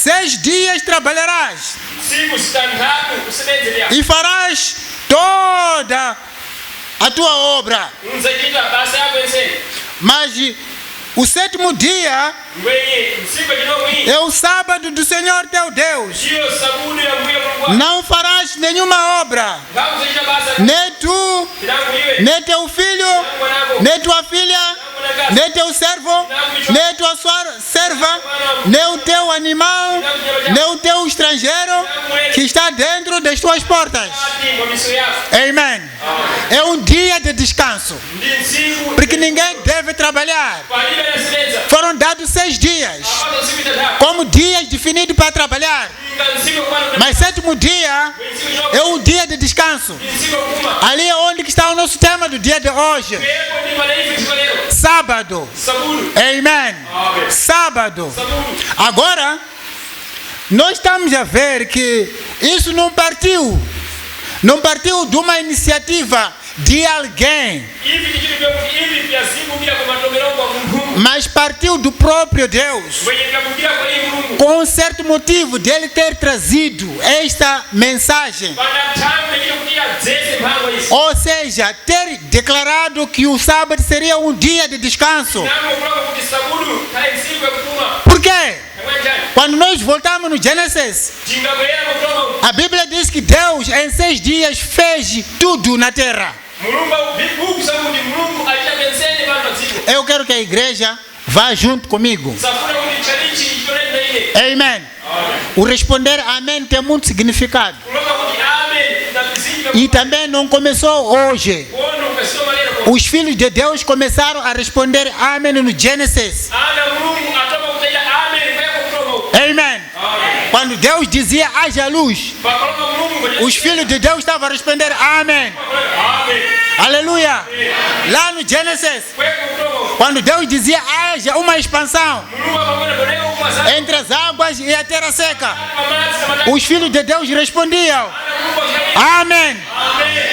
6 dias trabalharás e farás toda a tua obra. Mas o 7º dia é o sábado do Senhor teu Deus. Não farás nenhuma obra, nem tu, nem teu filho, nem tua filha, nem teu servo, nem tua serva, nem o teu animal, nem o teu estrangeiro que está dentro das tuas portas. Amém. É um dia de descanso, porque ninguém deve trabalhar. Foram dados 6 dias como dias definidos para trabalhar, mas 7º dia é um dia de descanso. Ali é onde está o nosso tema do dia de hoje. Sábado. Amém. Sábado. Agora, nós estamos a ver que isso não partiu de uma iniciativa de alguém, mas partiu do próprio Deus, com um certo motivo dele ter trazido esta mensagem, ou seja, ter declarado que o sábado seria um dia de descanso. Por quê? Quando nós voltamos no Gênesis, a Bíblia diz que Deus em 6 dias fez tudo na terra. Eu quero que a igreja vá junto comigo. Amém. O responder amém tem muito significado. E também não começou hoje. Os filhos de Deus começaram a responder amém no Gênesis. Amém. Quando Deus dizia haja luz, os filhos de Deus estavam a responder amém. Aleluia. Lá no Gênesis, quando Deus dizia haja uma expansão entre as águas e a terra seca, os filhos de Deus respondiam amém.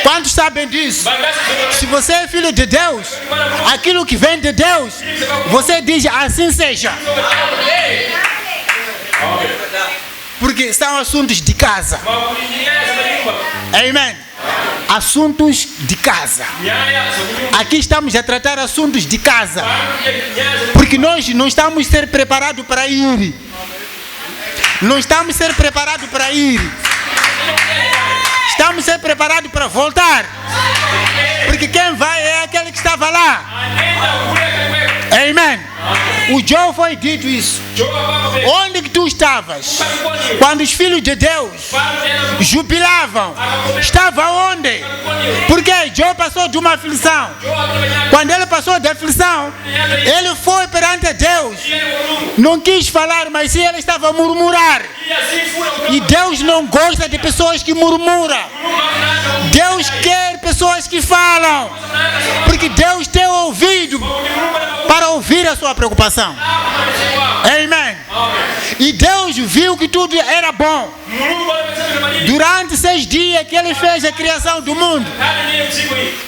Quantos sabem disso? Se você é filho de Deus, aquilo que vem de Deus, você diz assim seja. Porque são assuntos de casa. Amém. Assuntos de casa. Aqui estamos a tratar assuntos de casa, porque nós não estamos a ser preparados para ir. Não estamos a ser preparados para ir. Estamos a ser preparados para voltar. Porque quem vai é aquele que estava lá. Amém. O Joe foi dito isso. Onde que tu estavas quando os filhos de Deus jubilavam? Estava onde? Porque Joe passou de uma aflição. Quando ele passou da aflição, ele foi perante Deus. Não quis falar, mas sim ele estava a murmurar. E Deus não gosta de pessoas que murmuram. Deus quer pessoas que falam, porque Deus tem ouvido para ouvir a sua preocupação. Amém. E Deus viu que tudo era bom durante 6 dias que ele fez a criação do mundo.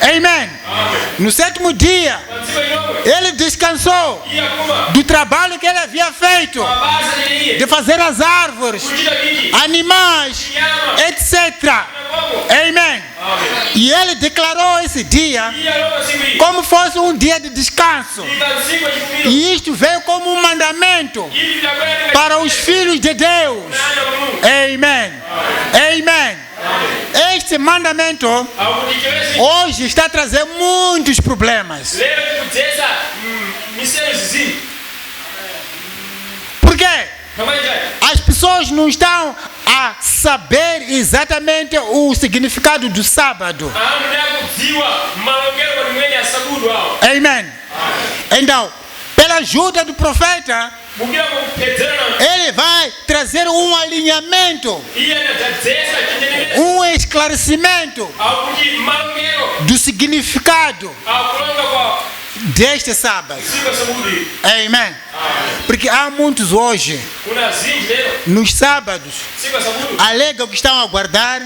Amém. No 7º dia, ele descansou do trabalho que ele havia feito, de fazer as árvores, animais, etc. Amém. E ele declarou esse dia como fosse um dia de descanso. E isto veio como um mandamento para os filhos de Deus. Amém. Amém. Este mandamento hoje está a trazer muitos problemas. Por quê? As pessoas não estão a saber exatamente o significado do sábado. Amém. Então, pela ajuda do profeta, ele vai trazer um alinhamento, um esclarecimento do significado deste sábado. Amém. Porque há muitos hoje, nos sábados, alegam que estão a guardar,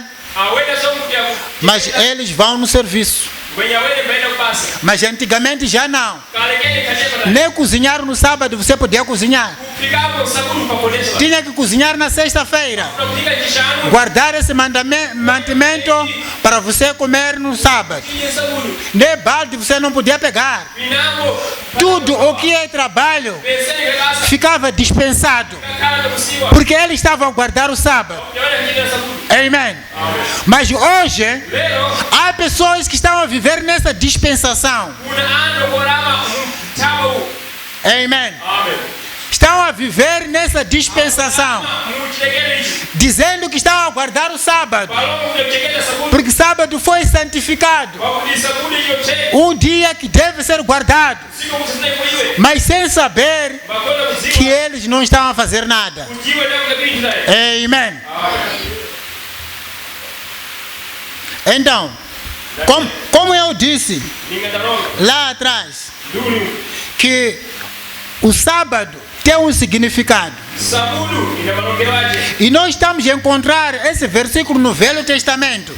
mas eles vão no serviço. Mas antigamente já não. Nem cozinhar no sábado você podia cozinhar. Tinha que cozinhar na sexta-feira. Guardar esse mantimento para você comer no sábado. Nem balde você não podia pegar. Tudo o que é trabalho ficava dispensado. Porque eles estavam a guardar o sábado. Amen. Mas hoje há pessoas que estão a viver nessa dispensação. Amen. Estão a viver nessa dispensação, dizendo que estão a guardar o sábado, porque sábado foi santificado, um dia que deve ser guardado, mas sem saber que eles não estão a fazer nada. Amen. Então, como eu disse lá atrás, que o sábado tem um significado. E nós estamos a encontrar esse versículo no Velho Testamento.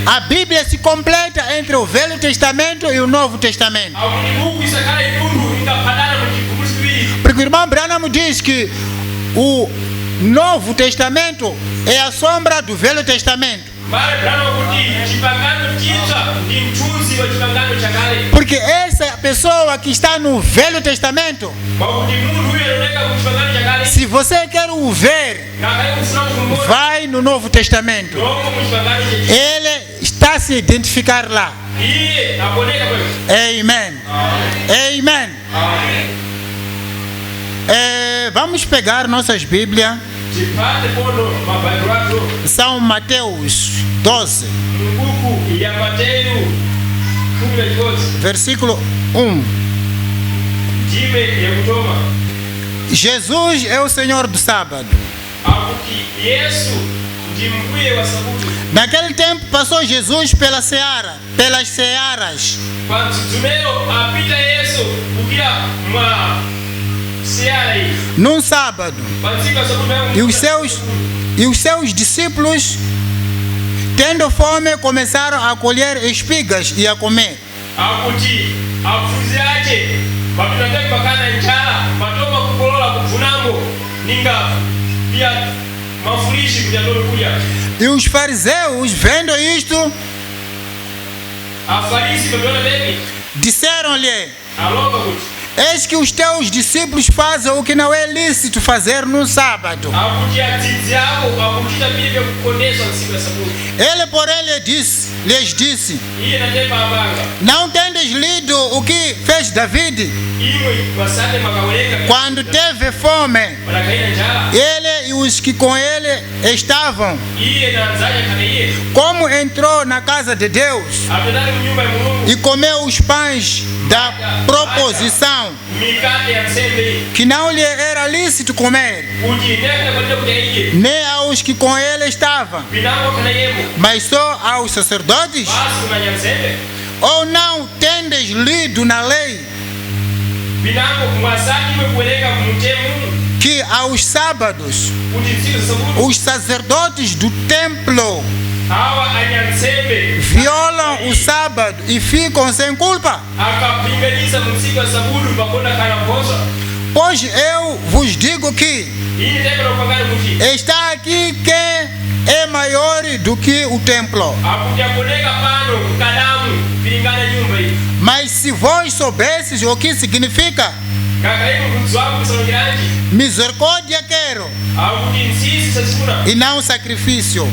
A Bíblia se completa entre o Velho Testamento e o Novo Testamento. Porque o irmão Branham diz que o Novo Testamento é a sombra do Velho Testamento. Porque essa pessoa que está no Velho Testamento, se você quer o ver, vai no Novo Testamento. Ele está a se identificar lá. Amen. Amen. Vamos pegar nossas Bíblias. São Mateus 12, versículo 1. Jesus é o Senhor do sábado. Naquele tempo passou Jesus pelas searas. Num sábado, e os seus discípulos, tendo fome, começaram a colher espigas e a comer. E os fariseus, vendo isto, disseram-lhe: eis que os teus discípulos fazem o que não é lícito fazer no sábado. Ele, porém, lhes disse: não tendes lido o que fez David quando teve fome, ele e os que com ele estavam, como entrou na casa de Deus e comeu os pães da proposição, que não lhe era lícito comer, nem aos que com ele estavam, mas só aos sacerdotes? Ou não tendes lido na lei que aos sábados os sacerdotes do templo violam o sábado e ficam sem culpa? Pois eu vos digo que está aqui quem é maior do que o templo. Mas se vós soubesses o que significa misericórdia quero e não sacrifício,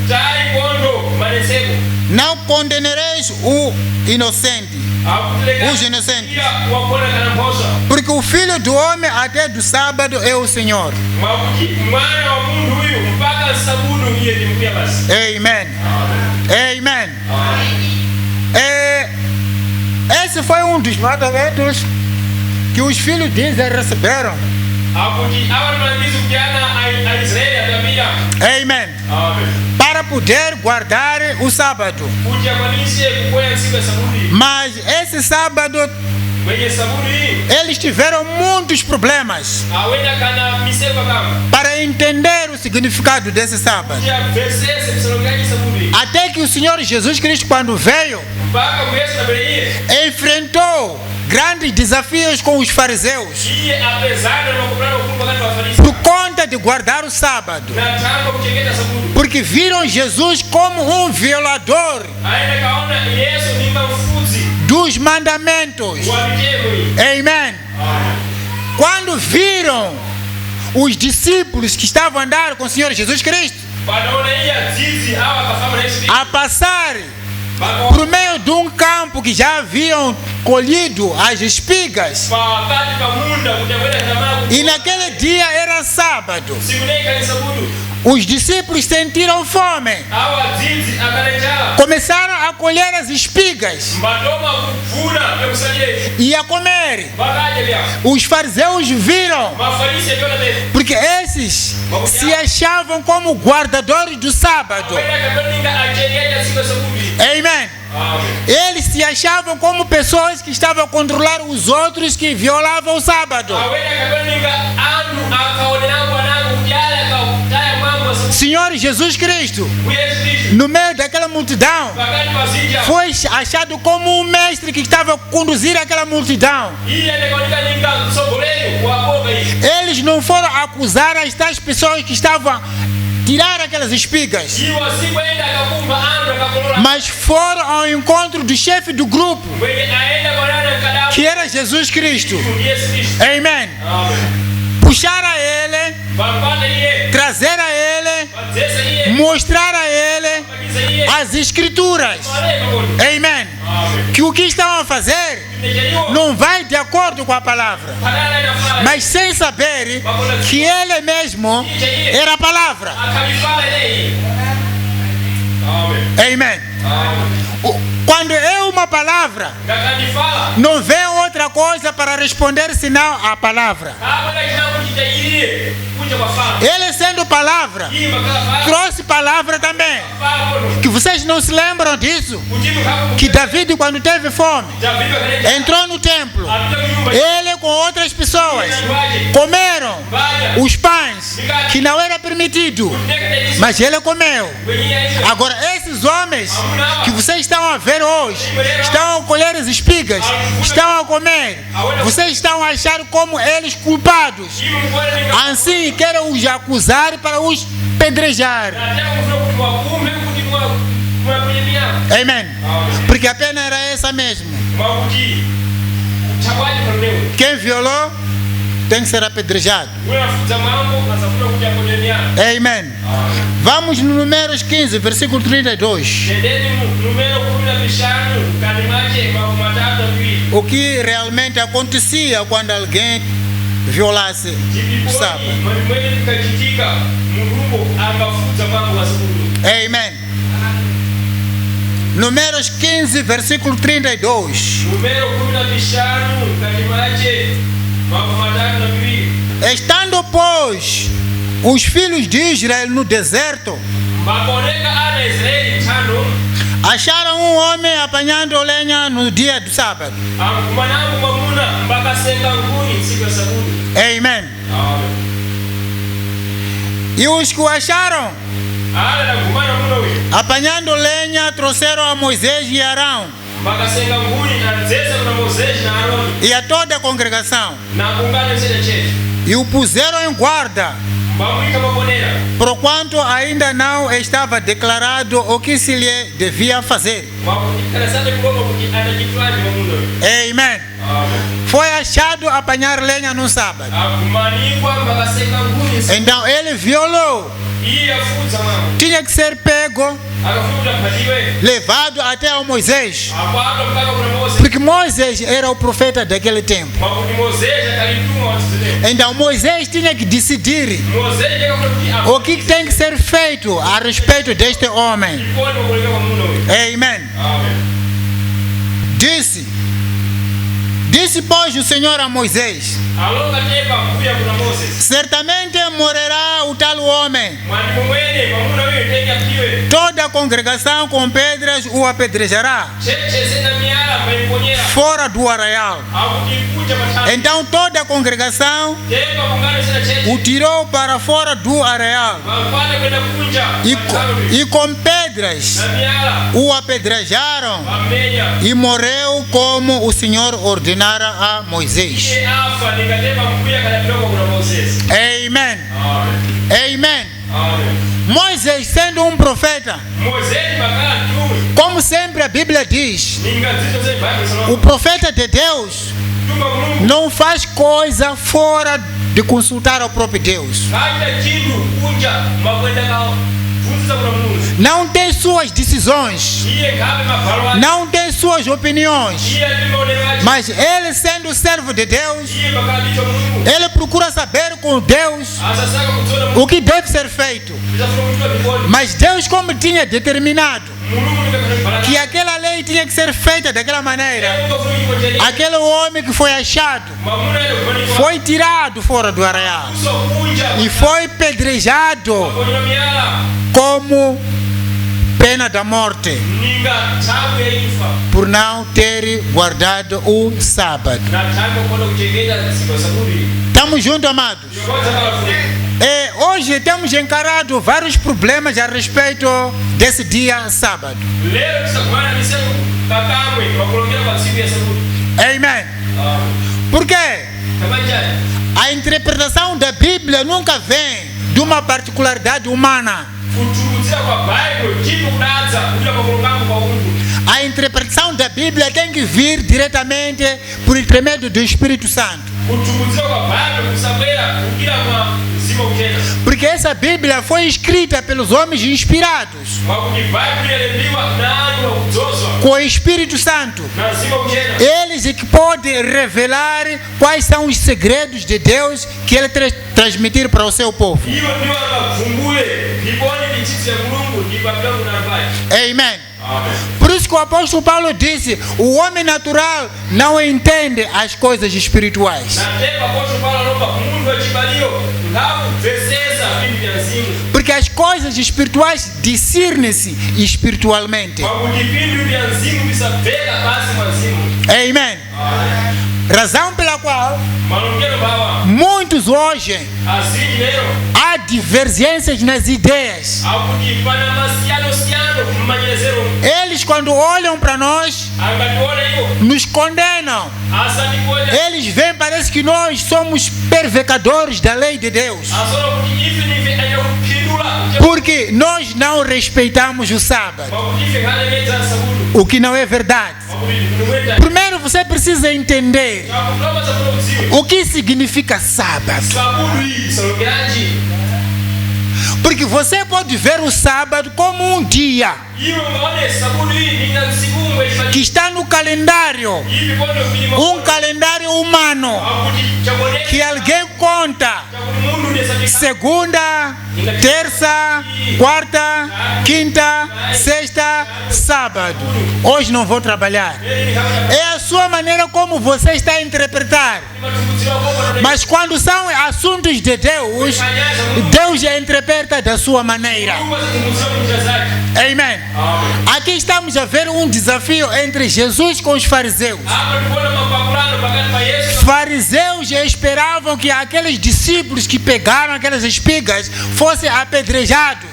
não condenareis os inocentes, porque o Filho do Homem até do sábado é o Senhor. Amen. Amen. Esse foi um dos mandamentos que os filhos de Israel receberam. Amen. Para poder guardar o sábado. Mas esse sábado eles tiveram muitos problemas para entender o significado desse sábado. Até que o Senhor Jesus Cristo, quando veio, enfrentou grandes desafios com os fariseus por conta de guardar o sábado, porque viram Jesus como um violador dos mandamentos. Amém. Quando viram os discípulos que estavam andando com o Senhor Jesus Cristo a passar por meio de um campo que já haviam colhido as espigas, e naquele dia era sábado, os discípulos sentiram fome, começaram a colher as espigas e a comer. Os fariseus viram, porque esses se achavam como guardadores do sábado. Amém. Eles se achavam como pessoas que estavam a controlar os outros que violavam o sábado. Senhor Jesus Cristo, no meio daquela multidão, foi achado como um mestre que estava a conduzir aquela multidão. Eles não foram acusar as tais pessoas que estavam a tirar aquelas espigas, mas foram ao encontro do chefe do grupo, que era Jesus Cristo. Amém. Puxar a ele, trazer a ele, mostrar a ele as escrituras. Amém. Que o que estão a fazer não vai de acordo com a palavra, mas sem saber que ele mesmo era a palavra. Amém. Quando é uma palavra, não vem outra coisa para responder senão a palavra. Ele sendo palavra, trouxe palavra também. Que vocês não se lembram disso? Que David, quando teve fome, entrou no templo. Ele com outras pessoas comeram os pães que não era permitido, mas ele comeu. Agora esses homens que vocês estão a ver hoje, estão a colher as espigas, estão a comer, vocês estão a achar como eles culpados, assim querem os acusar para os pedrejar. Amém. Porque a pena era essa mesmo. Quem violou tem que ser apedrejado. Amém. Vamos no Números 15, versículo 32. O que realmente acontecia quando alguém violasse o sábado. Amém. Números 15, versículo 32. Estando, pois, os filhos de Israel no deserto, acharam um homem apanhando lenha no dia do sábado. Amém. E os que o acharam apanhando lenha trouxeram a Moisés e Arão e a toda a congregação e o puseram em guarda, porquanto ainda não estava declarado o que se lhe devia fazer. Amém. Foi achado apanhar lenha no sábado. Então ele violou. Tinha que ser pego, levado até ao Moisés, porque Moisés era o profeta daquele tempo. Então Moisés tinha que decidir o que tem que ser feito a respeito deste homem. Amém. Disse pois o Senhor a Moisés: certamente morrerá o tal homem. Toda toda a congregação com pedras o apedrejará fora do arraial. Então toda a congregação o tirou para fora do arraial e com pedras o apedrejaram e morreu como o Senhor ordenara a Moisés. Amém. Amém. Moisés, sendo um profeta, como sempre a Bíblia diz, o profeta de Deus não faz coisa fora de consultar ao próprio Deus. Não tem suas decisões, não tem suas opiniões, mas ele, sendo servo de Deus, ele procura saber com Deus o que deve ser feito. Mas Deus, como tinha determinado que aquela lei tinha que ser feita daquela maneira, aquele homem que foi achado foi tirado fora do arraial e foi pedrejado como pena da morte por não ter guardado o sábado. Estamos juntos, amados? Hoje temos encarado vários problemas a respeito desse dia sábado. Amém. Por quê? A interpretação da Bíblia nunca vem de uma particularidade humana. A interpretação da Bíblia tem que vir diretamente por intermédio do Espírito Santo. Porque essa Bíblia foi escrita pelos homens inspirados com o Espírito Santo. Eles é que podem revelar quais são os segredos de Deus que Ele transmitir para o seu povo. Amém. Por isso que o apóstolo Paulo disse: o homem natural não entende as coisas espirituais. Porque as coisas espirituais discernem-se espiritualmente. Amém. Razão pela qual muitos hoje há divergências nas ideias. Eles, quando olham para nós, nos condenam. Eles veem, parece que nós somos pervecadores da lei de Deus, porque nós não respeitamos o sábado, o que não é verdade. Primeiro você precisa entender o que significa sábado. Porque você pode ver o sábado como um dia que está no calendário, um calendário humano que alguém conta segunda, terça, quarta, quinta, sexta, sábado. Hoje não vou trabalhar. É a sua maneira como você está a interpretar. Mas quando são assuntos de Deus, Deus já interpreta da sua maneira. Amém. Aqui estamos a ver um desafio entre Jesus com os fariseus. Os fariseus esperavam que aqueles discípulos que pegaram aquelas espigas fossem apedrejados.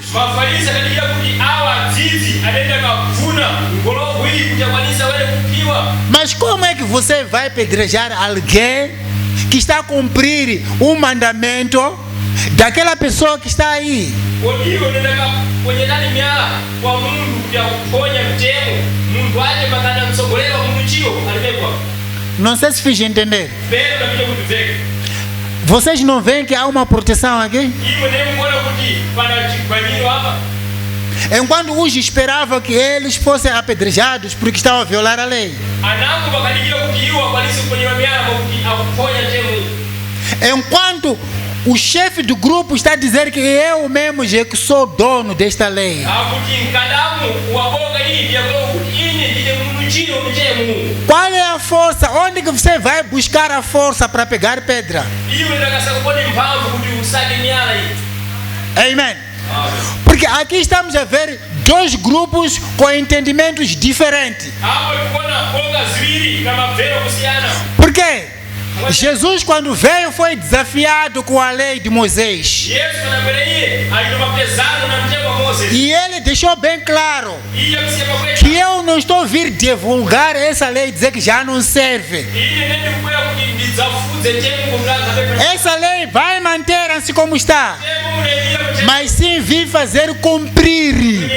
Mas como é que você vai apedrejar alguém que está a cumprir um mandamento daquela pessoa que está aí? Não sei se fiz entender. Vocês não veem que há uma proteção aqui? Enquanto uns esperavam que eles fossem apedrejados porque estavam a violar a lei, enquanto o chefe do grupo está a dizer que eu mesmo já que sou dono desta lei. Qual é a força? Onde que você vai buscar a força para pegar pedra? Amém. Porque aqui estamos a ver dois grupos com entendimentos diferentes. Por quê? Jesus, quando veio, foi desafiado com a lei de Moisés. E ele deixou bem claro que eu não estou a vir divulgar essa lei e dizer que já não serve. Essa lei vai manter-se como está, mas sim vir fazer cumprir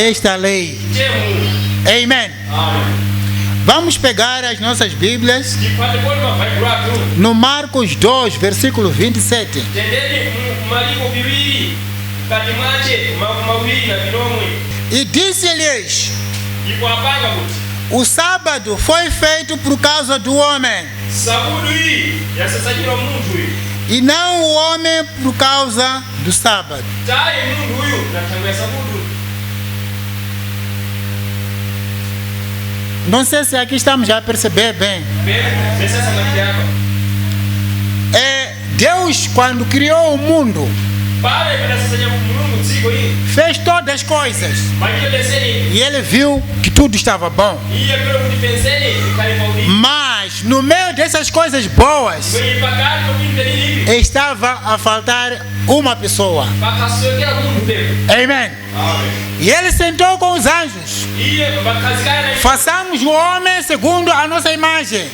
esta lei. Amém. Vamos pegar as nossas Bíblias no Marcos 2, versículo 27. E disse-lhes: o sábado foi feito por causa do homem, e não o homem por causa do sábado. Não sei se aqui estamos a perceber bem. Deus, quando criou o mundo, fez todas as coisas e ele viu que tudo estava bom. Mas no meio dessas coisas boas estava a faltar uma pessoa. Amém. E ele sentou com os anjos: façamos o homem segundo a nossa imagem,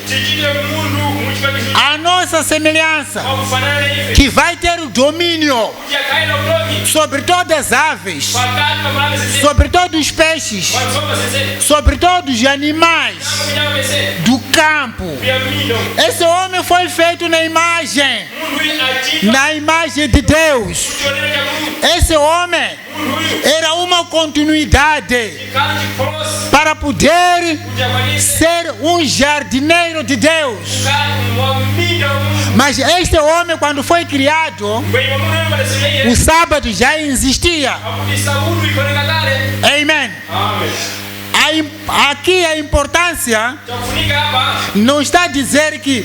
a nossa semelhança, que vai ter o domínio sobre todas as aves, sobre todos os peixes, sobre todos os animais do campo. Esse homem foi feito na imagem de Deus. Esse homem era uma continuidade para poder ser um jardineiro de Deus. Mas este homem, quando foi criado, o sábado já existia. Amém. Aqui a importância não está a dizer que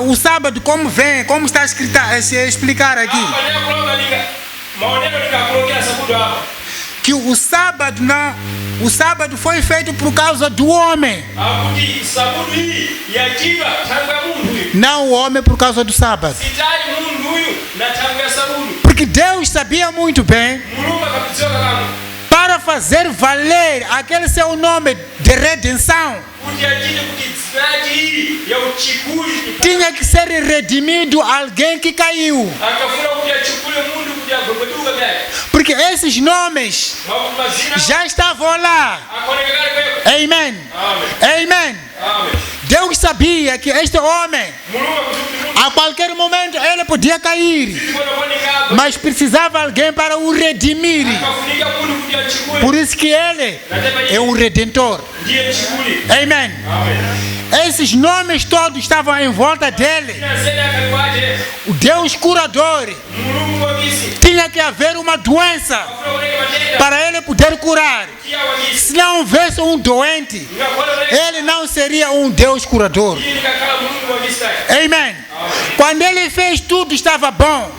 o sábado como vem, como está escrito, se explicar aqui, que o sábado não, o sábado foi feito por causa do homem, não o homem por causa do sábado. Porque Deus sabia muito bem, para fazer valer aquele seu nome de redenção, tinha que ser redimido alguém que caiu. Porque esses nomes já estavam lá. Amém. Amém. Deus sabia que este homem, a qualquer momento ele podia cair, mas precisava alguém para o redimir. Por isso que ele é o Redentor. Amém. Esses nomes todos estavam em volta dele. O Deus curador. Tinha que haver uma doença para ele poder curar. Se não houvesse um doente, ele não seria um Deus curador. Amém. Quando ele fez tudo estava bom.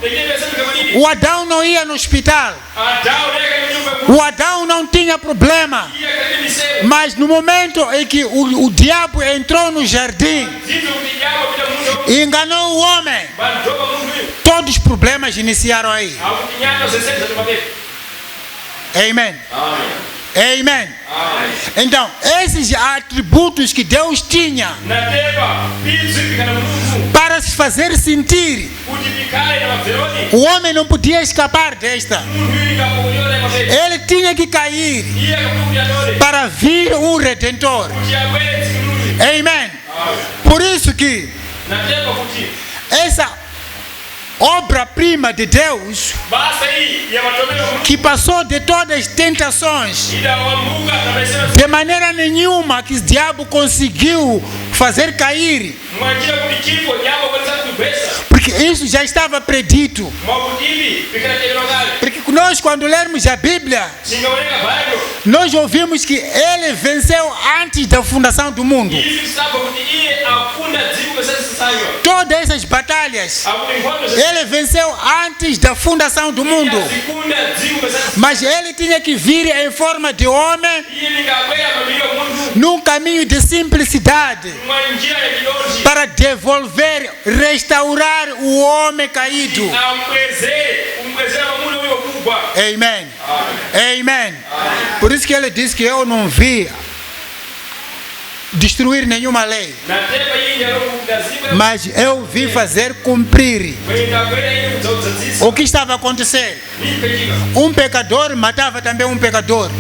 O Adão não ia no hospital. O Adão não tinha problema. Mas no momento em que o diabo entrou no jardim e enganou o homem, todos os problemas iniciaram aí. Amém. Amém. Então, esses atributos que Deus tinha para se fazer sentir, o homem não podia escapar desta. Ele tinha que cair para vir um Redentor. Amém. Por isso que essa obra-prima de Deus, que passou de todas as tentações, de maneira nenhuma que o diabo conseguiu fazer cair, porque isso já estava predito. Porque nós, quando lermos a Bíblia, nós ouvimos que ele venceu antes da fundação do mundo. todas essas batalhas ele venceu antes da fundação do mundo. Mas ele tinha que vir em forma de homem, num caminho de simplicidade, para devolver, restaurar o homem caído. Amém. Amém. Por isso que ele diz que eu não vi destruir nenhuma lei, mas eu vi fazer cumprir. O que estava a acontecer? Um pecador matava também um pecador,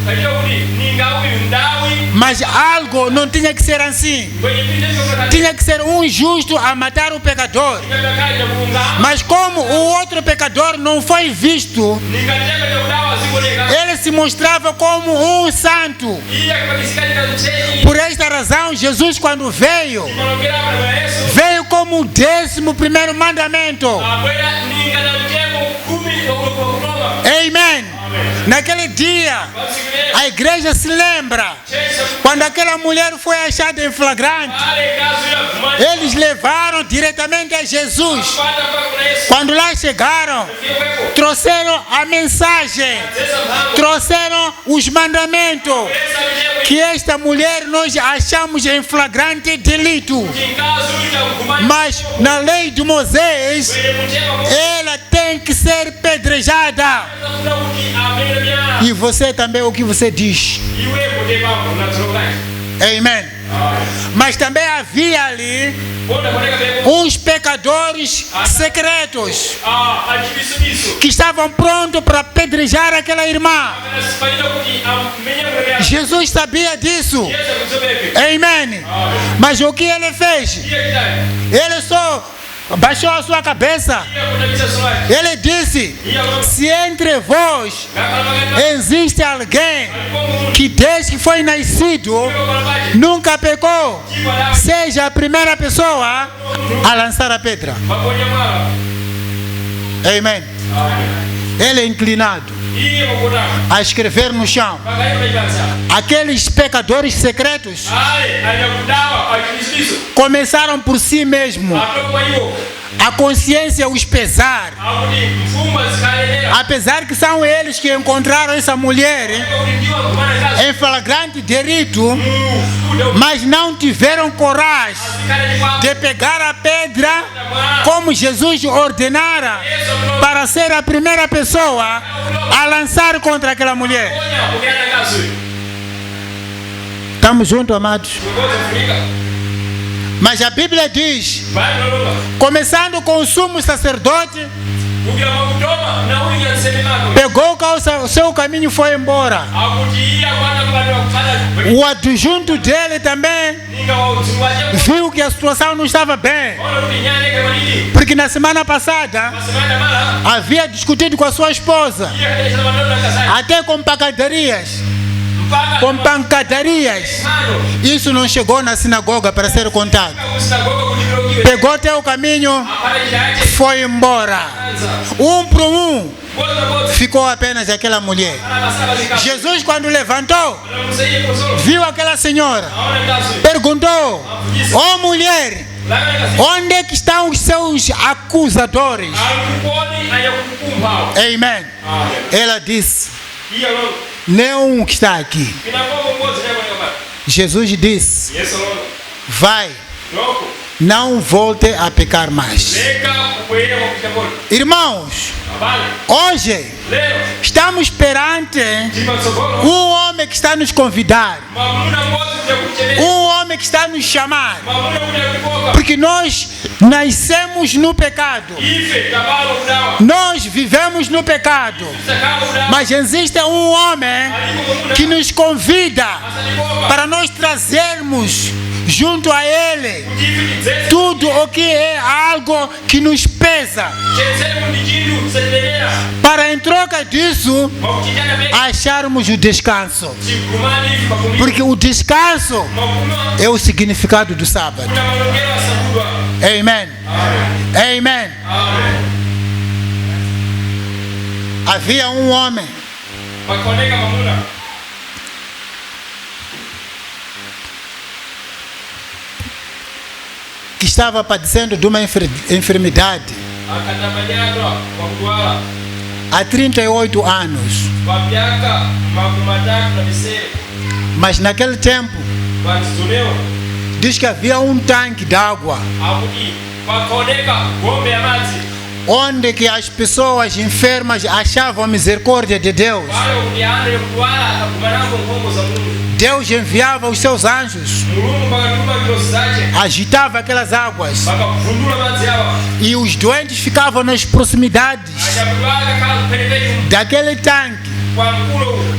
mas algo não tinha que ser assim. Tinha que ser um justo a matar o pecador, mas como o outro pecador não foi visto, ele se mostrava como um santo. Por esta razão, Jesus, quando veio como o 11º mandamento. Amém. Naquele dia, a igreja se lembra quando aquela mulher foi achada em flagrante. Eles levaram diretamente a Jesus. Quando lá chegaram, trouxeram a mensagem, trouxeram os mandamentos, que esta mulher nós achamos em flagrante delito. Mas na lei de Moisés, ela tem que ser pedrejada. E você também, o que você diz? Amém. Mas também havia ali uns pecadores secretos que estavam prontos para apedrejar aquela irmã. Jesus sabia disso. Amém. Mas o que ele fez? Ele só baixou a sua cabeça. Ele disse: se entre vós existe alguém que desde que foi nascido nunca pecou, seja a primeira pessoa a lançar a pedra. Amém. Ele é inclinado a escrever no chão. Aqueles pecadores secretos começaram por si mesmos. A consciência os pesar. Apesar que são eles que encontraram essa mulher em flagrante delito, mas não tiveram coragem de pegar a pedra como Jesus ordenara, para ser a primeira pessoa a lançar contra aquela mulher. Estamos juntos, amados? Mas a Bíblia diz, começando com o sumo sacerdote, pegou o seu caminho e foi embora. O adjunto dele também viu que a situação não estava bem, porque na semana passada havia discutido com a sua esposa, até com pancadarias. Isso não chegou na sinagoga para ser contado. Pegou teu caminho, foi embora. Um por um, ficou apenas aquela mulher. Jesus, quando levantou, viu aquela senhora, perguntou: ó mulher, onde é que estão os seus acusadores? Amém. Ela disse: nenhum que está aqui. Jesus disse: vai, não volte a pecar mais. Irmãos, hoje estamos perante um homem que está nos convidar, um homem que está nos chamar, porque nós nascemos no pecado, nós vivemos no pecado, mas existe um homem que nos convida para nós trazermos junto a Ele tudo o que é algo que nos pesa, para em troca disso acharmos o descanso, porque o descanso é o significado do sábado. Amém. Amém. Havia um homem que estava padecendo de uma enfermidade há 38 anos. Mas naquele tempo, diz que havia um tanque d'água onde que as pessoas enfermas achavam a misericórdia de Deus. Deus enviava os seus anjos, agitava aquelas águas e os doentes ficavam nas proximidades daquele tanque.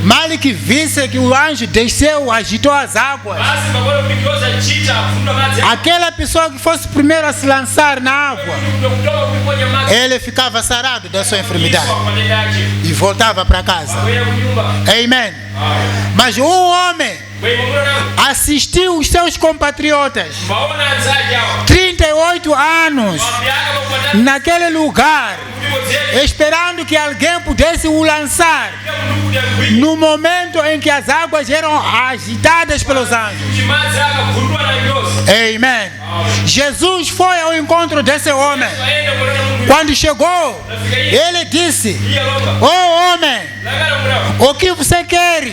Mal que visse que o anjo desceu, agitou as águas, aquela pessoa que fosse primeiro a se lançar na água, ele ficava sarado da sua enfermidade e voltava para casa. Amém. Mas um homem assistiu os seus compatriotas 38 anos naquele lugar, esperando que alguém pudesse o lançar no momento em que as águas eram agitadas pelos anjos. Amém. Jesus foi ao encontro desse homem. Quando chegou, ele disse: "Oh homem, o que você quer?"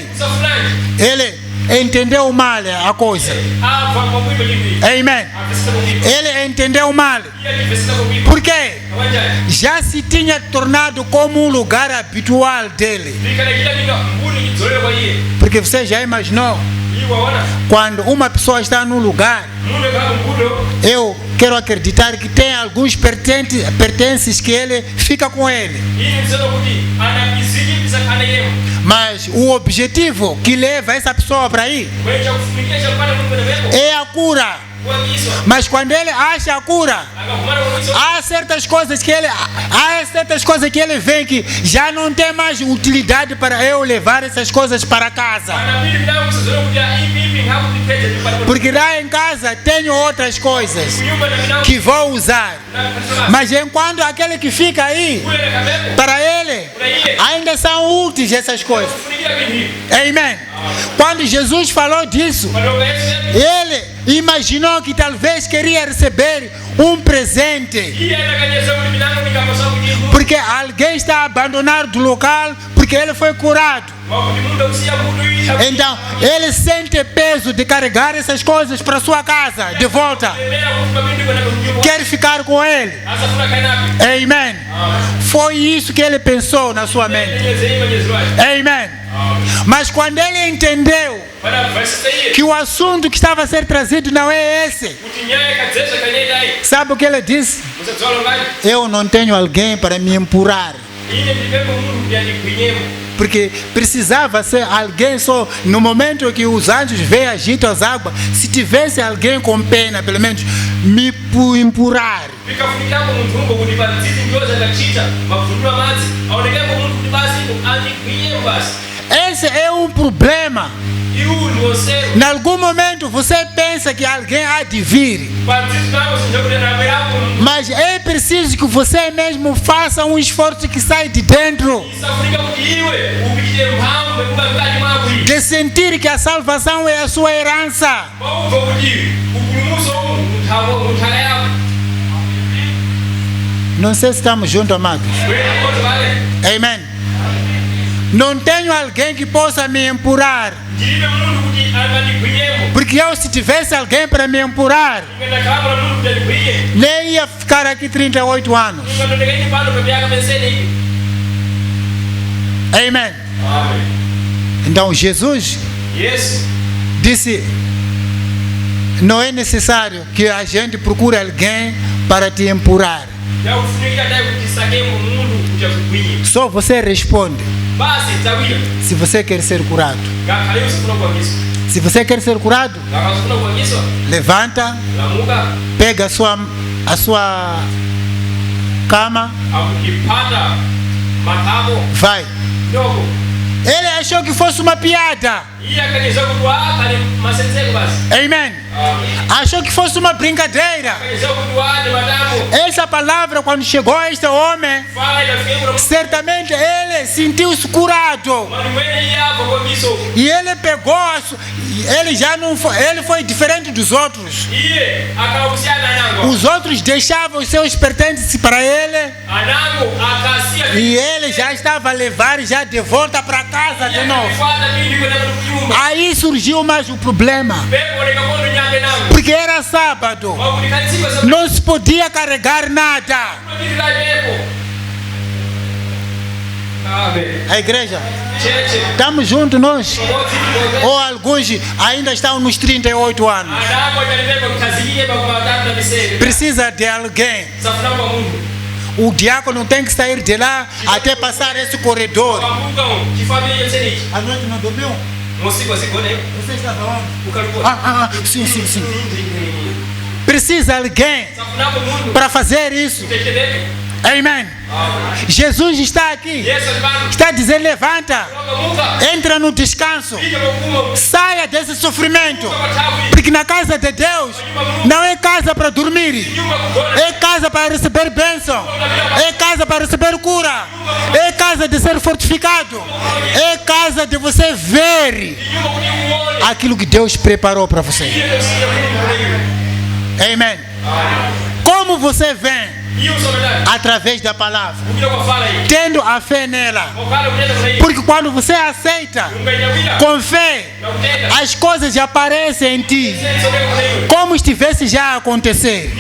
Ele entendeu mal a coisa. Amém. Ele entendeu mal. Por quê? Já se tinha tornado como um lugar habitual dele. Porque você já imaginou? Quando uma pessoa está num lugar, eu quero acreditar que tem alguns pertences que ele fica com ele. Mas o objetivo que leva essa pessoa para aí é a cura. Mas quando ele acha a cura, há certas coisas que ele vê que já não tem mais utilidade para eu levar essas coisas para casa. Porque lá em casa tenho outras coisas que vou usar. Mas enquanto aquele que fica aí, para ele, ainda são úteis essas coisas. Amém. Quando Jesus falou disso, ele imaginou que talvez queria receber um presente, porque alguém está abandonado do local porque ele foi curado. Então ele sente peso de carregar essas coisas para sua casa de volta. Quer ficar com ele. Amém. Foi isso que ele pensou na sua mente. Amém. Mas quando ele entendeu que o assunto que estava a ser trazido não é esse, sabe o que ele disse? Eu não tenho alguém para me empurrar. Porque precisava ser alguém só. No momento que os anjos veem, agitam as águas, se tivesse alguém com pena, pelo menos me empurrar. Esse é um problema. Em algum momento você pensa que alguém há de vir, mas é preciso que você mesmo faça um esforço que sai de dentro, de sentir que a salvação é a sua herança. Não sei se estamos juntos, amados. Amém. Não tenho alguém que possa me empurrar, porque eu, se tivesse alguém para me empurrar, nem ia ficar aqui 38 anos. Amém. Então Jesus disse: não é necessário que a gente procure alguém para te empurrar. Só você responde se você quer ser curado. Se você quer ser curado, levanta, pega a sua cama, vai. Ele achou que fosse uma piada. Amém. Achou que fosse uma brincadeira. Essa palavra, quando chegou a este homem, certamente ele sentiu-se curado. E ele pegou, ele já não foi, ele foi diferente dos outros. Os outros deixavam os seus pertences para ele. E ele já estava a levar já de volta para casa de novo. Aí surgiu mais um problema. Porque era sábado. Não se podia carregar nada. A igreja, estamos juntos nós? Ou alguns ainda estão nos 38 anos? Precisa de alguém. O diácono tem que sair de lá até passar esse corredor. A noite não dormiu? Você estava onde? Sim. Precisa alguém para fazer isso. Amém. Jesus está aqui. Está dizendo: levanta, entra no descanso, saia desse sofrimento. Porque na casa de Deus não é casa para dormir, é casa para receber bênção, é casa para receber cura, é casa de ser fortificado, é casa de você ver aquilo que Deus preparou para você. Amém. Como você vem? Através da palavra, tendo a fé nela. Porque quando você aceita com fé, as coisas aparecem em ti como estivesse já a acontecer.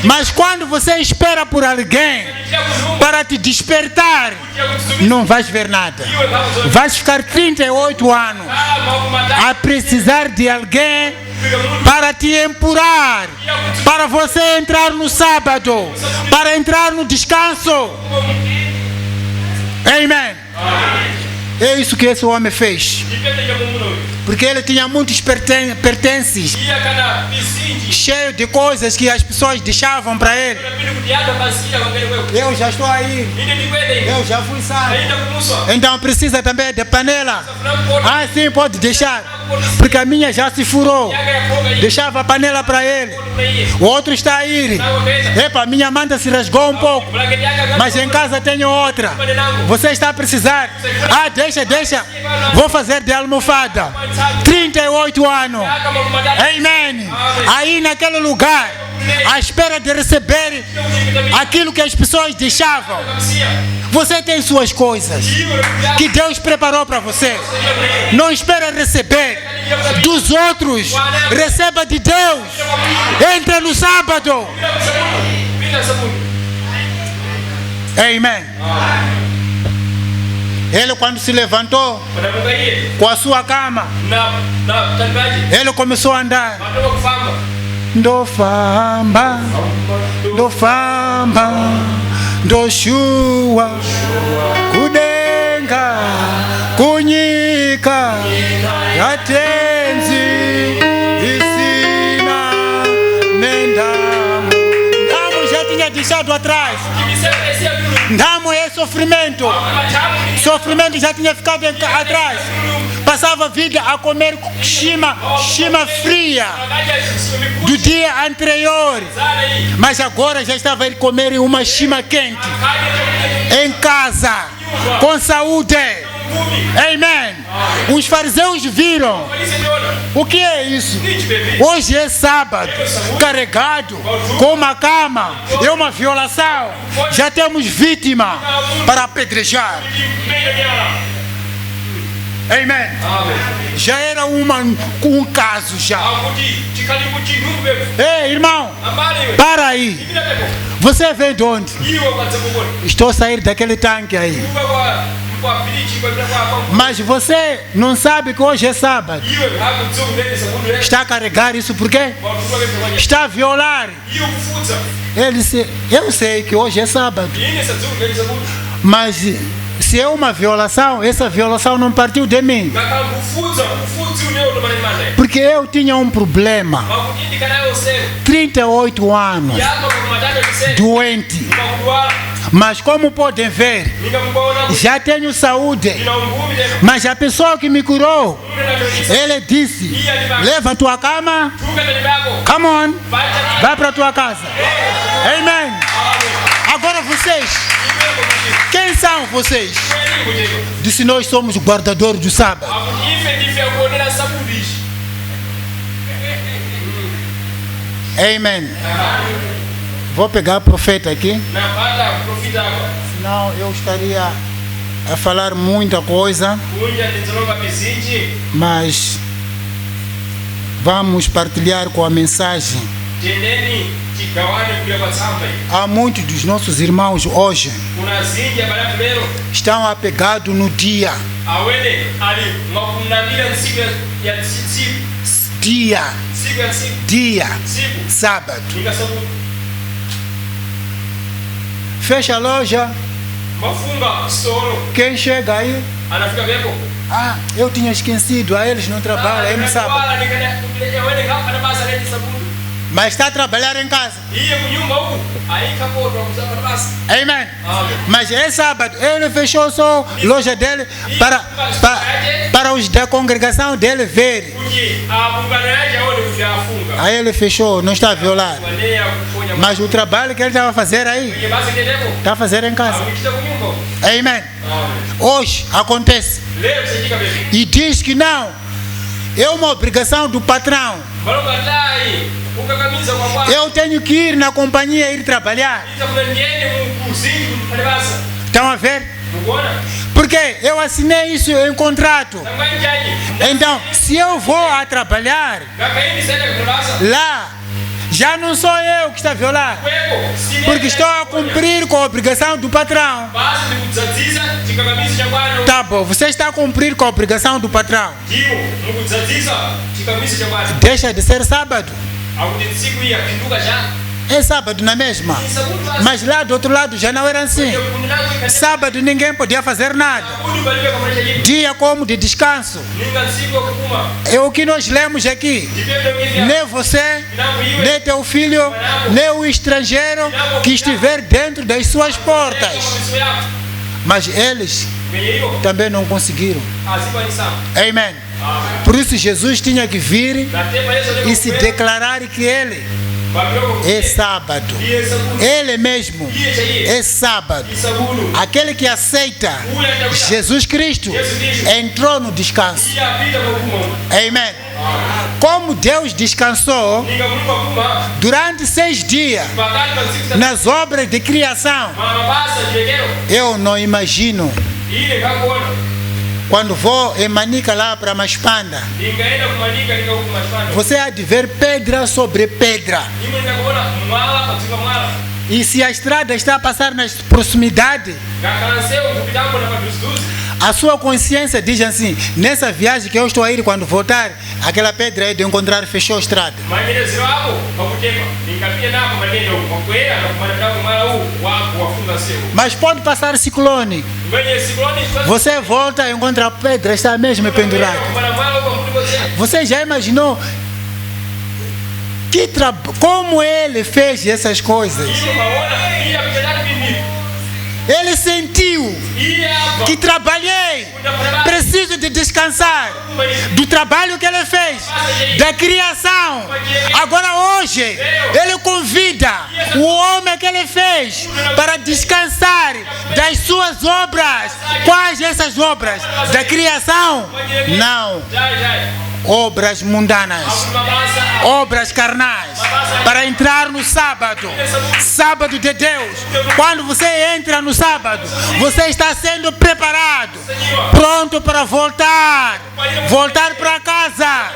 Mas quando você espera por alguém para te despertar, não vais ver nada. Vais ficar 38 anos a precisar de alguém para te empurrar, para você entrar no sábado, para entrar no descanso. Amém. É isso que esse homem fez. Porque ele tinha muitos pertences, cheio de coisas que as pessoas deixavam para ele. Eu já estou aí. Eu já fui salvo. Então precisa também de panela. Ah, sim, pode deixar. Porque a minha já se furou. Deixava a panela para ele. O outro está aí. Epa, minha manta se rasgou um pouco. Mas em casa tenho outra. Você está a precisar? Ah, deixa. Vou fazer de almofada. 38 anos. Amém. Aí naquele lugar, à espera de receber aquilo que as pessoas deixavam. Você tem suas coisas que Deus preparou para você. Não espera receber dos outros. Receba de Deus. Entra no sábado. Amém. Ele, quando se levantou com a sua cama, ele começou a andar. Do famba, do chua, kudenga, kunyika, atenzi, isina, nendamu. Ndamu já tinha deixado atrás. Ndamu é sofrimento. Sofrimento já tinha ficado atrás. Passava a vida a comer chima fria do dia anterior. Mas agora já estava a comer uma chima quente. Em casa, com saúde. Amém. Os fariseus viram. O que é isso? Hoje é sábado, carregado com uma cama, é uma violação. Já temos vítima para apedrejar. Amém. Já era um caso já. Ei, irmão, para aí. Você vem de onde? Estou a sair daquele tanque aí. Mas você não sabe que hoje é sábado. Está a carregar isso por quê? Está a violar. Eu sei que hoje é sábado. Mas se é uma violação, essa violação não partiu de mim. Porque eu tinha um problema. 38 anos. Doente. Mas como podem ver, já tenho saúde. Mas a pessoa que me curou, ele disse: leva a tua cama, come on, vai para a tua casa. Amém. vocês? Quem são vocês? Disse, nós somos o guardador do sábado. Amém. Vou pegar o profeta aqui. Senão eu estaria a falar muita coisa. Mas vamos partilhar com a mensagem. Há muitos dos nossos irmãos hoje estão apegados no dia. Dia, sábado. Fecha a loja. Quem chega aí? Ah, eu tinha esquecido. Aí eles não trabalham aí no sábado. Mas está a trabalhar em casa. Amém. Mas é sábado. Ele fechou só a loja dele para os da congregação dele verem. Aí ele fechou, não está a violar. Mas o trabalho que ele estava a fazer aí, está a fazer em casa. Amém. Hoje acontece. E diz que não. É uma obrigação do patrão. Eu tenho que ir na companhia ir trabalhar. Estão a ver? Porque eu assinei isso em contrato. Então, se eu vou a trabalhar lá, já não sou eu que está a violar. Porque estou a cumprir com a obrigação do patrão. Tá bom, você está a cumprir com a obrigação do patrão. Deixa de ser sábado. É sábado na mesma. Mas lá do outro lado já não era assim. Sábado ninguém podia fazer nada. Dia como de descanso. É o que nós lemos aqui. Nem você, nem teu filho, nem o estrangeiro que estiver dentro das suas portas. Mas eles também não conseguiram. Amém. Por isso Jesus tinha que vir e se declarar que ele é sábado. Ele mesmo é sábado. Aquele que aceita Jesus Cristo entrou no descanso. Amém. Como Deus descansou durante 6 dias nas obras de criação, eu não imagino quando vou em Manica lá para Maspanda, você há de ver pedra sobre pedra. E se a estrada está a passar nas proximidades, a sua consciência diz assim: nessa viagem que eu estou a ir, quando voltar, aquela pedra é de encontrar fechou a estrada. Mas pode passar ciclone. Você volta e encontra a pedra, está mesmo pendurada. Você já imaginou como ele fez essas coisas? Ele sentiu que trabalhei, preciso de descansar do trabalho que ele fez, da criação. Agora hoje, ele convida o homem que ele fez para descansar das suas obras. Quais essas obras? Da criação? Não. Obras mundanas, obras carnais, para entrar no sábado, sábado de Deus. Quando você entra no sábado, você está sendo preparado, pronto para voltar para casa.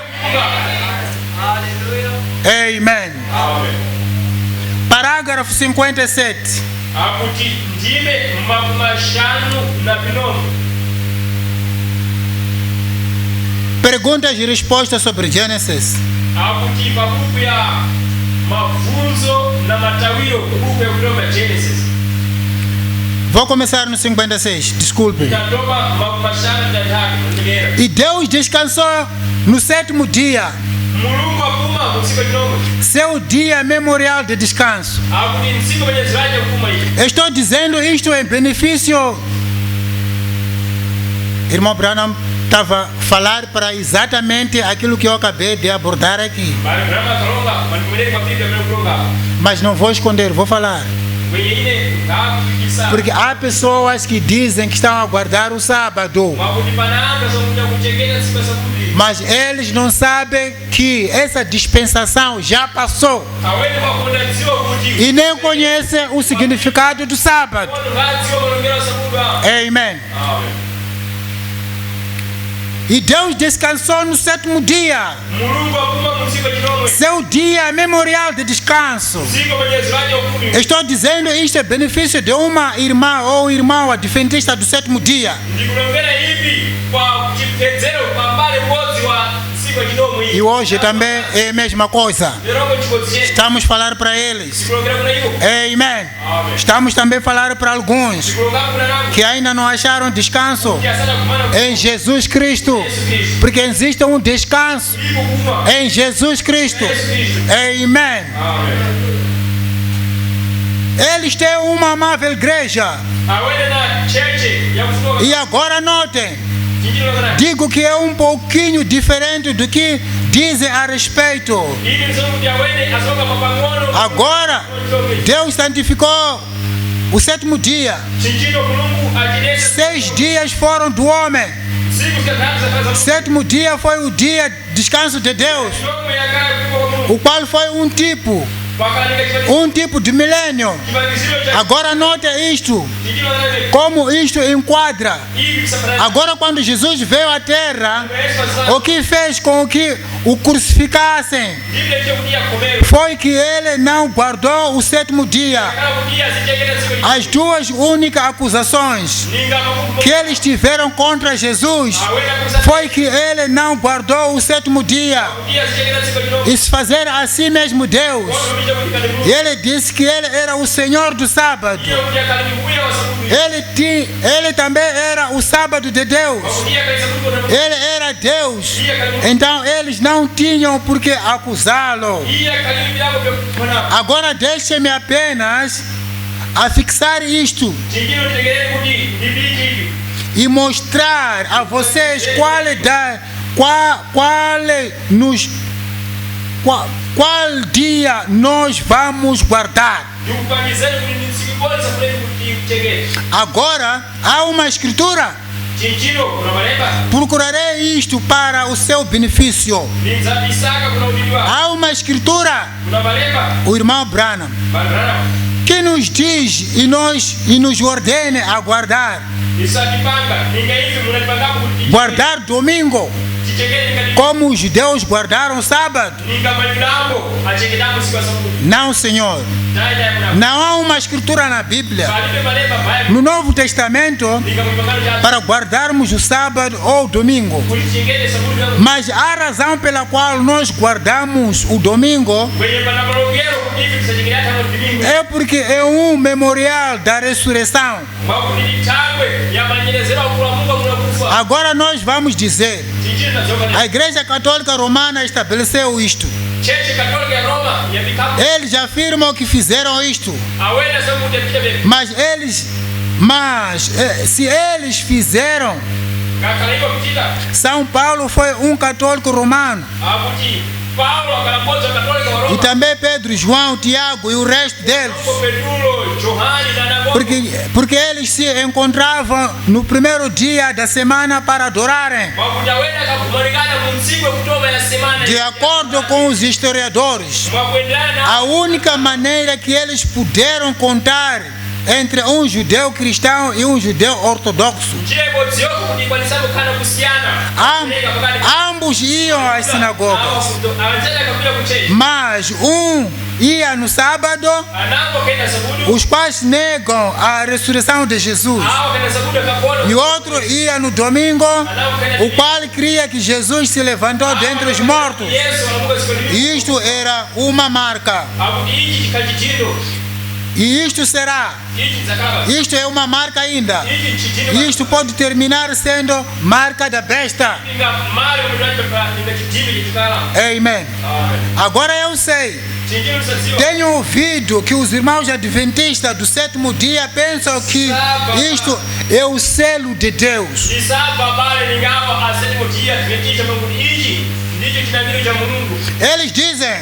Amém. Parágrafo 57. Perguntas e respostas sobre Gênesis. Vou começar no 56, desculpe. E Deus descansou no 7º dia, seu dia memorial de descanso. Estou dizendo isto em benefício. Irmão Branham estava a falar para exatamente aquilo que eu acabei de abordar aqui. Mas não vou esconder, vou falar. Porque há pessoas que dizem que estão a guardar o sábado, mas eles não sabem que essa dispensação já passou e nem conhecem o significado do sábado. Amém. E Deus descansou no sétimo dia. Seu dia memorial de descanso. Estou dizendo isto é benefício de uma irmã ou irmão adventista do sétimo dia. E hoje também é a mesma coisa. Estamos a falar para eles. Amém. Estamos também a falar para alguns que ainda não acharam descanso em Jesus Cristo. Porque existe um descanso em Jesus Cristo. Amém. Eles têm uma amável igreja. E agora notem. Digo que é um pouquinho diferente do que dizem a respeito. Agora, Deus santificou o sétimo dia. 6 dias foram do homem. O sétimo dia foi o dia de descanso de Deus, o qual foi um tipo de milênio. Agora note isto, como isto enquadra. Agora quando Jesus veio à terra, o que fez com que o crucificassem foi que ele não guardou o sétimo dia. As duas únicas acusações que eles tiveram contra Jesus foi que ele não guardou o sétimo dia e se fazer assim mesmo Deus. Ele disse que ele era o Senhor do sábado. Ele também era o sábado de Deus. Ele era Deus. Então eles não tinham por que acusá-lo. Agora deixe-me apenas afixar isto e mostrar a vocês qual dia nós vamos guardar. Agora há uma escritura. Procurarei isto para o seu benefício. Há uma escritura, o irmão Branham, que nos diz e nos ordena a guardar. Guardar domingo, como os judeus guardaram sábado. Não, Senhor. Não há uma escritura na Bíblia, no Novo Testamento, para guardarmos o sábado ou o domingo. Mas a razão pela qual nós guardamos o domingo é porque é um memorial da ressurreição. Agora nós vamos dizer, a Igreja Católica Romana estabeleceu isto. Eles afirmam que fizeram isto. Mas se eles fizeram, São Paulo foi um católico romano. E também Pedro, João, Tiago e o resto deles. Porque eles se encontravam no primeiro dia da semana para adorarem. De acordo com os historiadores, a única maneira que eles puderam contar entre um judeu cristão e um judeu ortodoxo, ambos iam às sinagogas, mas um ia no sábado, os quais negam a ressurreição de Jesus, e outro ia no domingo, o qual cria que Jesus se levantou dentre os mortos. E isto era uma marca. E isto será. Isto é uma marca ainda. Isto pode terminar sendo marca da besta. Amém. Agora eu sei. Tenho ouvido que os irmãos adventistas do sétimo dia pensam que isto é o selo de Deus. Eles dizem: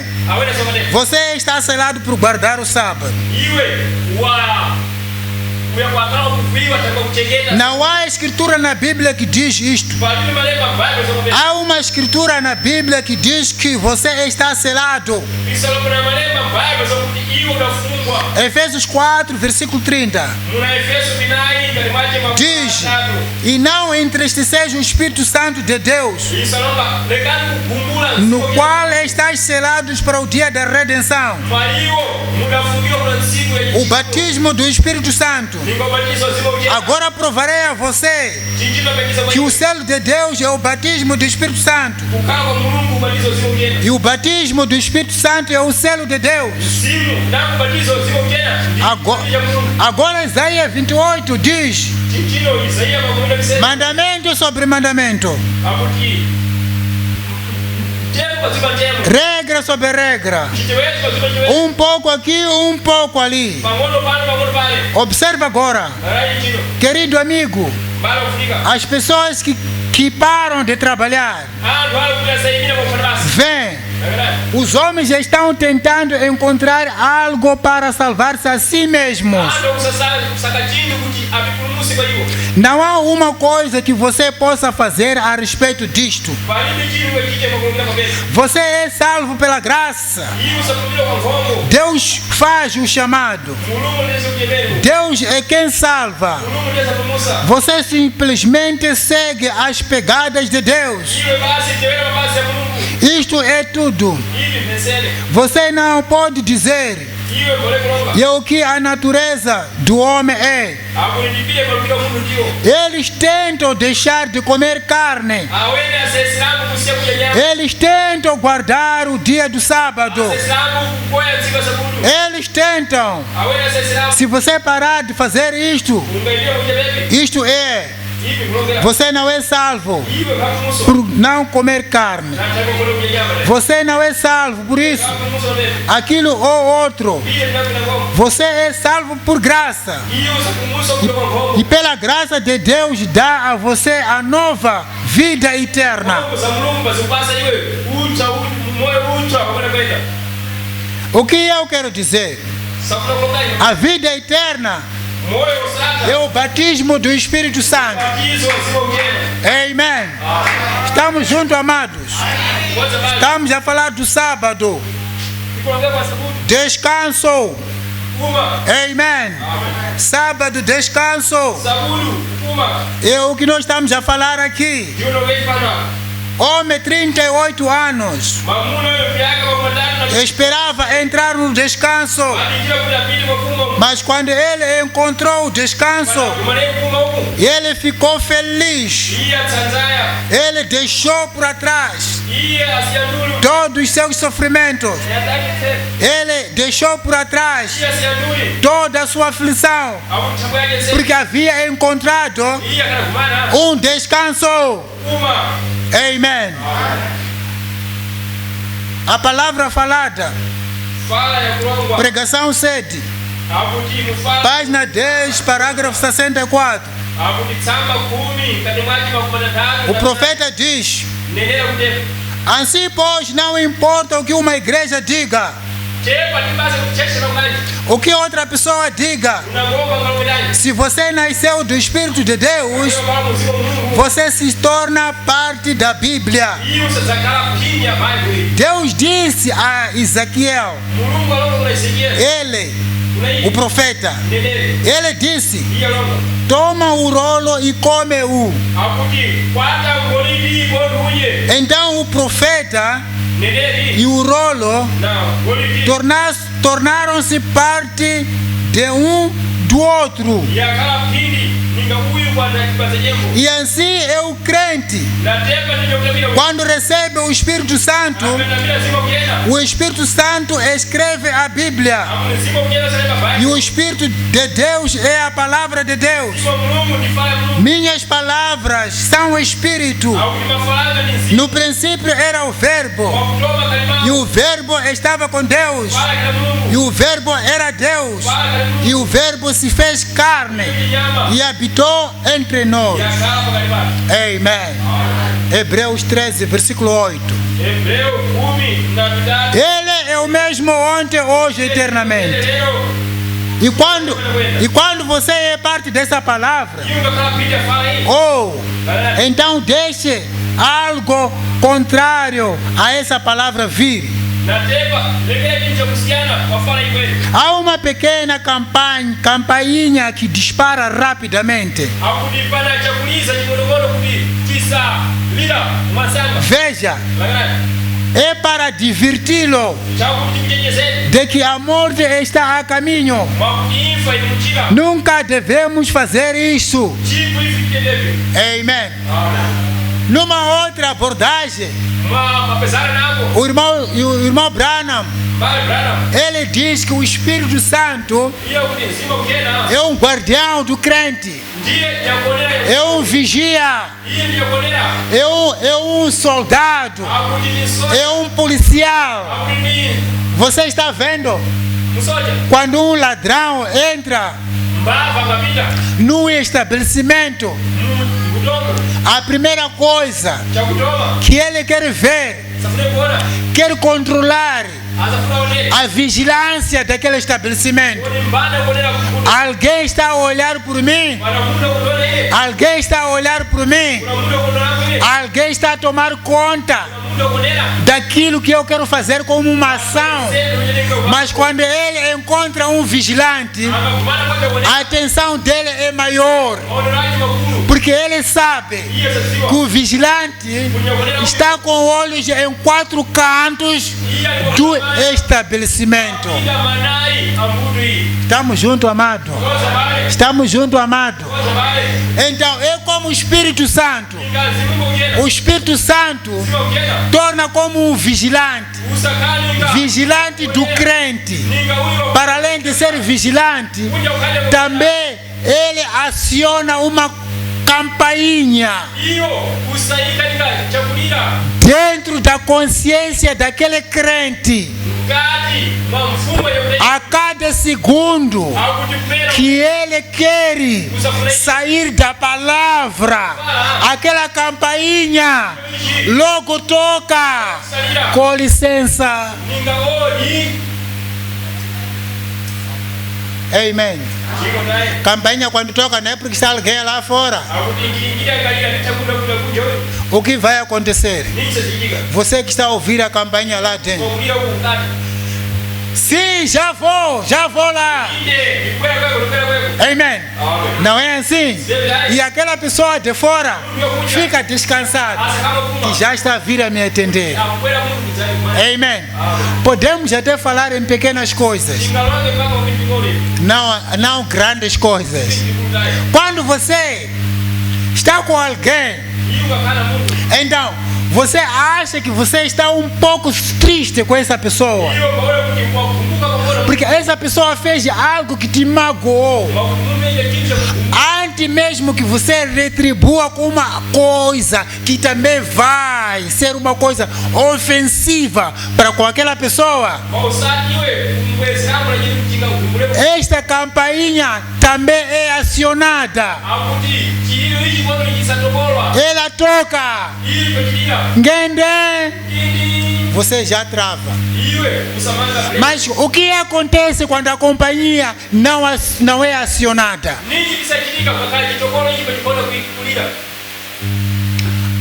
você está selado por guardar o sábado. Não há escritura na Bíblia que diz isto. Há uma escritura na Bíblia que diz que você está selado. Efésios 4, versículo 30. Diz: e não entristeceis o Espírito Santo de Deus, no qual estáis selados para o dia da redenção. O batismo do Espírito Santo. Agora provarei a você que o selo de Deus é o batismo do Espírito Santo. E o batismo do Espírito Santo é o selo de Deus. Agora Isaías 28 diz: mandamento sobre mandamento, regra sobre regra, um pouco aqui, um pouco ali. Observa agora, querido amigo, as pessoas que param de trabalhar, vêm. Os homens já estão tentando encontrar algo para salvar-se a si mesmos. Não há uma coisa que você possa fazer a respeito disto. Você é salvo pela graça. Deus faz o chamado. Deus é quem salva. Você simplesmente segue as pegadas de Deus. Isto é tudo. Você não pode dizer e o que a natureza do homem é. Eles tentam deixar de comer carne. Eles tentam guardar o dia do sábado. Eles tentam. Se você parar de fazer isto, isto é, você não é salvo por não comer carne. Você não é salvo por isso, aquilo ou outro. Você é salvo por graça. E pela graça de Deus dá a você a nova vida eterna. O que eu quero dizer? A vida eterna é o batismo do Espírito Santo. Amém. Estamos juntos, amados. Estamos a falar do sábado. Descanso. Amém. Sábado, descanso. É o que nós estamos a falar aqui. Homem, 38 anos, esperava entrar no descanso, mas quando ele encontrou o descanso, ele ficou feliz. Ele deixou para trás todos os seus sofrimentos. Ele deixou para trás toda a sua aflição, porque havia encontrado um descanso. Amém. A palavra falada, pregação 7, página 10, parágrafo 64. O profeta diz: assim, pois, não importa o que uma igreja diga, o que outra pessoa diga, se você nasceu do Espírito de Deus, você se torna parte da Bíblia. Deus disse a Ezequiel, ele, o profeta, ele disse: toma o rolo e come-o. Então o profeta e o rolo tornaram-se parte de um do outro. E assim é o crente. Quando recebe o Espírito Santo, o Espírito Santo escreve a Bíblia. E o Espírito de Deus é a palavra de Deus. Minhas palavras são o Espírito. No princípio era o Verbo. E o Verbo estava com Deus. E o Verbo era Deus. E o Verbo se fez carne e habitou entre nós. Amém. Hebreus 13, versículo 8. Ele é o mesmo ontem, hoje e eternamente. E quando você é parte dessa palavra, então deixe algo contrário a essa palavra vir. Há uma pequena campainha que dispara rapidamente. Veja, é para diverti-lo de que a morte está a caminho. Nunca devemos fazer isso. Amém. Numa outra abordagem, o irmão Branham, ele diz que o Espírito Santo é um guardião do crente, é um vigia, é um soldado, é um policial. Você está vendo? Quando um ladrão entra num estabelecimento, a primeira coisa que ele quer ver, quer controlar a vigilância daquele estabelecimento. Alguém está a olhar por mim? Alguém está a olhar por mim? Alguém está a tomar conta daquilo que eu quero fazer como uma ação? Mas quando ele encontra um vigilante, a atenção dele é maior, porque ele sabe que o vigilante está com olhos em 4 cantos do estabelecimento. Estamos juntos, amado? Estamos juntos, amado? Então, é como o Espírito Santo. O Espírito Santo torna como um vigilante. Vigilante do crente. Para além de ser vigilante, também ele aciona uma campainha dentro da consciência daquele crente. A cada segundo que ele quer sair da palavra, aquela campainha logo toca. Com licença. Amém. Campainha quando toca não é porque está alguém lá fora. O que vai acontecer? Você que está a ouvir a campainha lá dentro. Sim, já vou lá. Amém. Não é assim? E aquela pessoa de fora fica descansada, que já está a vir a me atender. Amém. Podemos até falar em pequenas coisas, não grandes coisas. Quando você está com alguém, então você acha que você está um pouco triste com essa pessoa, porque essa pessoa fez algo que te magoou. Antes mesmo que você retribua com uma coisa que também vai ser uma coisa ofensiva para com aquela pessoa, esta campainha também é acionada. Ela toca. Você já trava. Mas o que acontece quando a companhia não é acionada?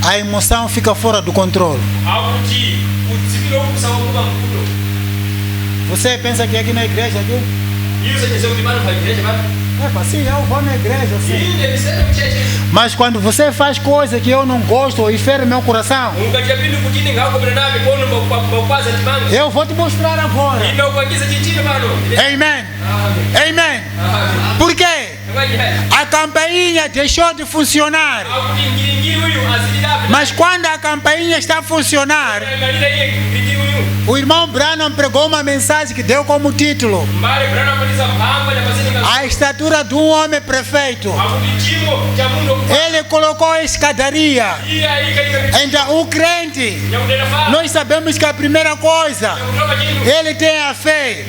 A emoção fica fora do controle. Você pensa que aqui na igreja aqui? Sim, eu vou na igreja, sim. Mas quando você faz coisas que eu não gosto e fere meu coração, eu vou te mostrar agora. Amém. Amém. Por quê? A campainha deixou de funcionar. Mas quando a campainha está a funcionar, o irmão Branham pregou uma mensagem que deu como título: a estatura de um homem perfeito. Ele colocou a escadaria. Então o crente, nós sabemos que a primeira coisa, ele tem a fé.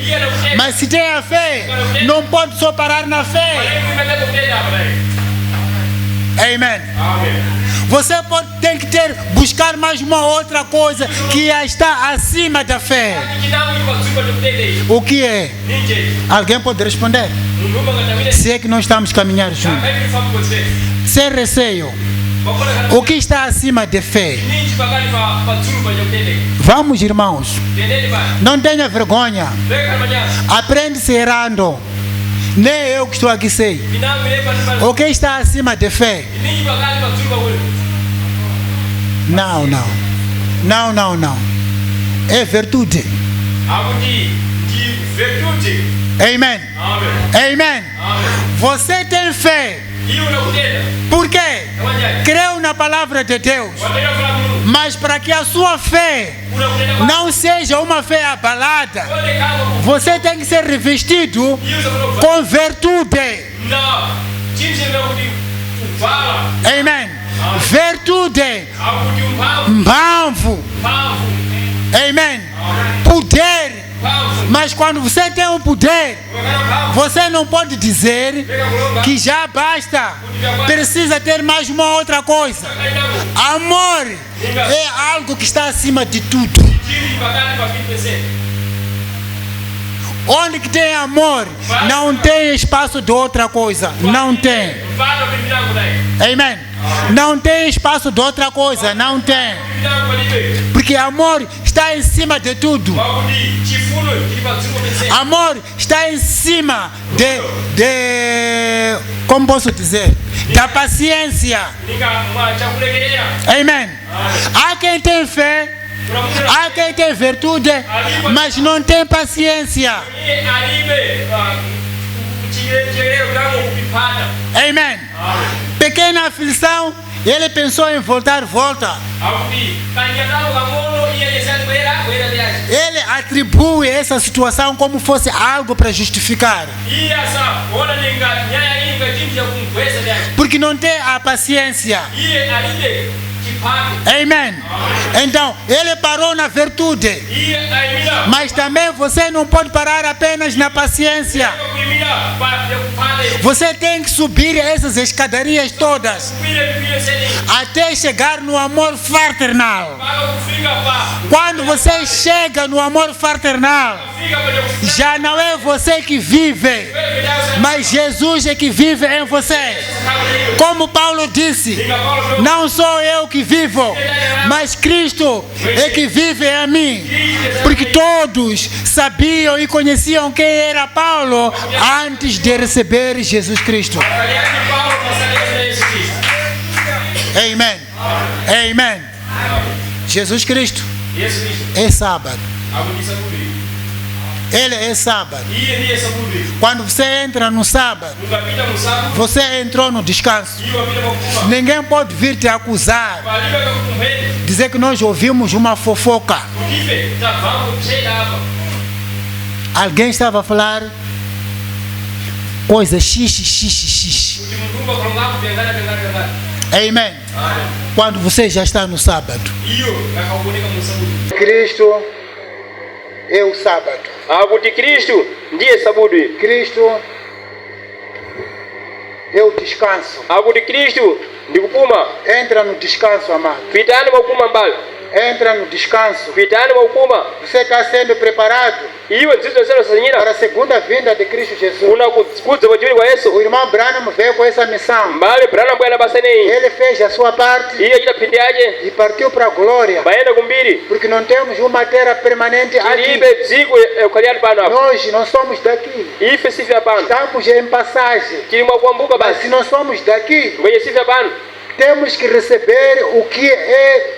Mas se tem a fé, não pode só parar na fé. Amém. Você tem que buscar mais uma outra coisa que está acima da fé. O que é? Alguém pode responder? Se é que nós estamos caminhando juntos. Sem receio. O que está acima de fé? Vamos, irmãos. Não tenha vergonha. Aprende se errando. Nem eu que estou aqui sei. O que está acima de fé? Não. É virtude. Amém. Amém. Você tem fé. Por quê? Creu na palavra de Deus. Mas para que a sua fé não seja uma fé abalada, você tem que ser revestido com virtude. Amém. Virtude. Mphamvu. Amém. Poder. Mas quando você tem o poder, você não pode dizer que já basta. Precisa ter mais uma outra coisa. Amor é algo que está acima de tudo. Onde que tem amor, não tem espaço de outra coisa. Não tem. Amém. Não tem espaço de outra coisa. Não tem. Porque amor está em cima de tudo. Amor está em cima de como posso dizer? Da paciência. Amém. Há quem tem fé. Há quem tem virtude, mas não tem paciência. Amém. Pequena aflição, ele pensou em volta. Ele atribui essa situação como fosse algo para justificar. Porque não tem a paciência. Amém. Então, ele parou na virtude. Mas também você não pode parar apenas na paciência. Você tem que subir essas escadarias todas até chegar no amor fraternal. Quando você chega no amor fraternal, já não é você que vive, mas Jesus é que vive em você. Como Paulo disse, não sou eu que vivo, mas Cristo é que vive em mim. Porque todos sabiam e conheciam quem era Paulo antes de receber Jesus Cristo. Amém. Amém. Jesus Cristo é sábado. Ele é sábado. Quando você entra no sábado, você entrou no descanso. Ninguém pode vir te acusar, dizer que nós ouvimos uma fofoca. Alguém estava a falar coisa xixi. Amém. Quando você já está no sábado. Cristo é o sábado. Cristo ndiye sabudi. Cristo é o descanso. Kristo ndikupuma. Entra no descanso, amado. Pitani mwaupuma mbali. Entra no descanso. Pitani mwaupuma. Você está sendo preparado para a segunda vinda de Cristo Jesus. O irmão Branham veio com essa missão. Ele fez a sua parte e partiu para a glória. Porque não temos uma terra permanente aqui. Nós não somos daqui. Estamos em passagem. Mas se não somos daqui, temos que receber o que é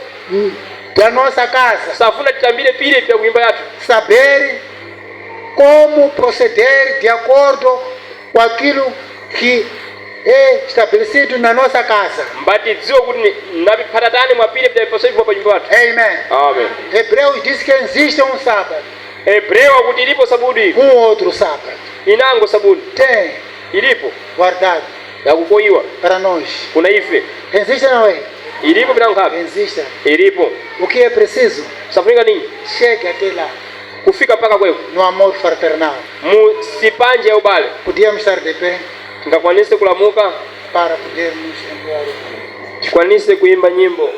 da nossa casa. Saber como proceder de acordo com aquilo que é estabelecido na nossa casa. mbatidziwe kuti napiphatatani mwapire pidapasaipo pa nyumba yathu. Amen. Amen. Hebreus diz que existe um sábado, Hebreu akuti ilipo sabudu iyi, outro sábado. inango sabudu Tem ilipo guardado yakukoyiwa para nós. kuna ife, Existe não é? ilipo pilankhapi, Existe. ilipo. O que é preciso? Safunika ninyi Chegue até lá, kufika mpaka kweko no amor fraternal. musipanje ya ubale, Podíamos estar de pé ngakwanise kulamuka, para podermos enviar o tikwanise kuimba nyimbo.